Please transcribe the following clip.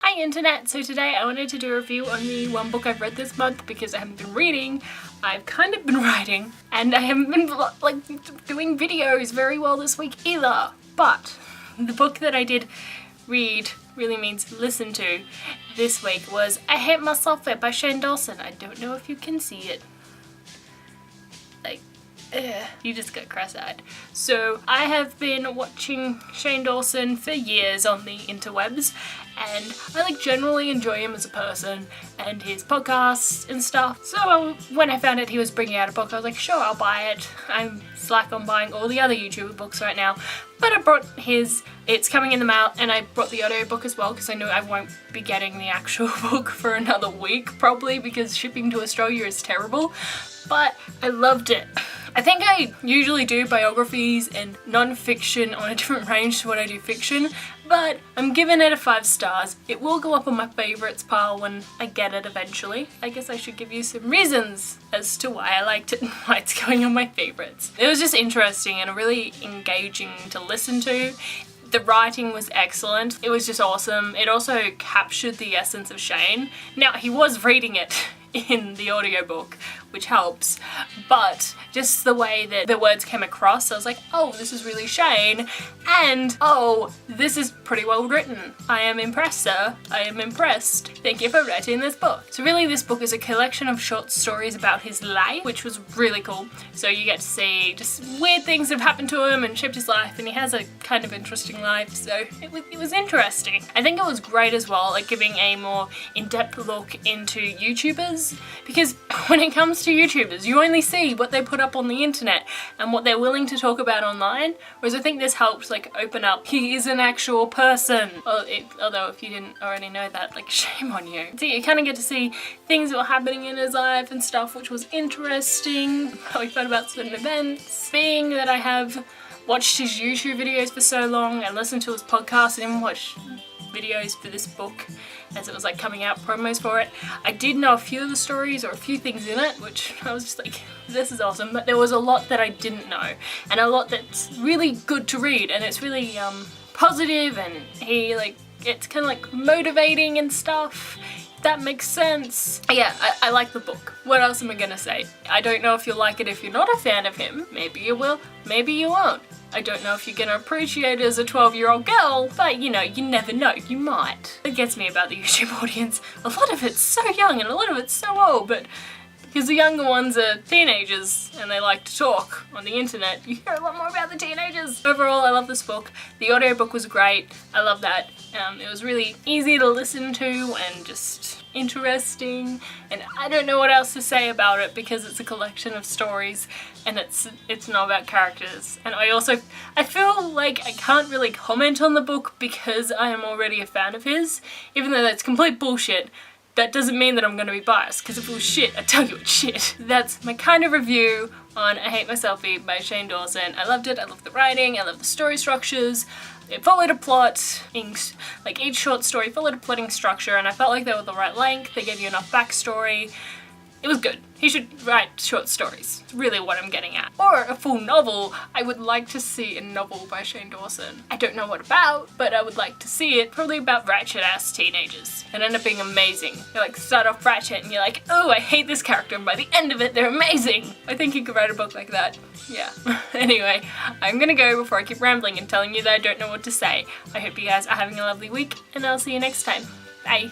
Hi internet! So today I wanted to do a review on the one book I've read this month because I haven't been reading, I've kind of been writing, and I haven't been doing videos very well this week either. But the book that I did read, really means listen to, this week was I Hate MySelfie by Dawson. I don't know if you can see it. You just got cross-eyed. So I have been watching Shane Dawson for years on the interwebs, and I generally enjoy him as a person and his podcasts and stuff. So when I found out he was bringing out a book, I was like, sure, I'll buy it. I'm slack on buying all the other YouTuber books right now, but I brought his, it's coming in the mail, and I brought the audiobook as well because I know I won't be getting the actual book for another week probably because shipping to Australia is terrible, but I loved it. I think I usually do biographies and non-fiction on a different range to what I do fiction, but I'm giving it a 5 stars. It will go up on my favourites pile when I get it eventually. I guess I should give you some reasons as to why I liked it and why it's going on my favourites. It was just interesting and really engaging to listen to. The writing was excellent. It was just awesome. It also captured the essence of Shane. Now, he was reading it in the audiobook, which helps, but just the way that the words came across, I was like, oh, this is really Shane, and oh, this is pretty well written. I am impressed, sir. I am impressed. Thank you for writing this book. So really this book is a collection of short stories about his life, which was really cool. So you get to see just weird things that have happened to him and shaped his life, and he has a kind of interesting life, so it was interesting. I think it was great as well, giving a more in-depth look into YouTubers, because when it comes to YouTubers, you only see what they put up on the internet and what they're willing to talk about online, whereas I think this helps open up, he is an actual person. Although if you didn't already know that, shame on you. So you kind of get to see things that were happening in his life and stuff, which was interesting, how he felt about certain events. Being that I have watched his YouTube videos for so long and listened to his podcast and even watched videos for this book as it was coming out, promos for it, I did know a few of the stories or a few things in it, which I was just like, this is awesome, but there was a lot that I didn't know and a lot that's really good to read, and it's really positive, and he it's kind of motivating and stuff. That makes sense. Yeah, I like the book. What else am I gonna say? I don't know if you'll like it if you're not a fan of him. Maybe you will, maybe you won't. I don't know if you're gonna appreciate it as a 12-year-old girl, but you never know, you might. It gets me about the YouTube audience. A lot of it's so young and a lot of it's so old, but because the younger ones are teenagers and they like to talk on the internet, you hear a lot more about the teenagers. Overall, I love this book. The audiobook was great. I love that. It was really easy to listen to and just interesting, and I don't know what else to say about it because it's a collection of stories and it's not about characters. And I feel like I can't really comment on the book because I am already a fan of his, even though that's complete bullshit. That doesn't mean that I'm going to be biased, because if it was shit, I'd tell you it's shit. That's my kind of review on I Hate MySelfie by Shane Dawson. I loved it, I loved the writing, I loved the story structures. It followed a plot, each short story followed a plotting structure, and I felt like they were the right length, they gave you enough backstory. It was good. He should write short stories. It's really what I'm getting at. Or a full novel. I would like to see a novel by Shane Dawson. I don't know what about, but I would like to see it. Probably about ratchet-ass teenagers. It ended up being amazing. You start off ratchet and you're like, oh, I hate this character, and by the end of it, they're amazing. I think you could write a book like that. Yeah. Anyway, I'm gonna go before I keep rambling and telling you that I don't know what to say. I hope you guys are having a lovely week, and I'll see you next time. Bye.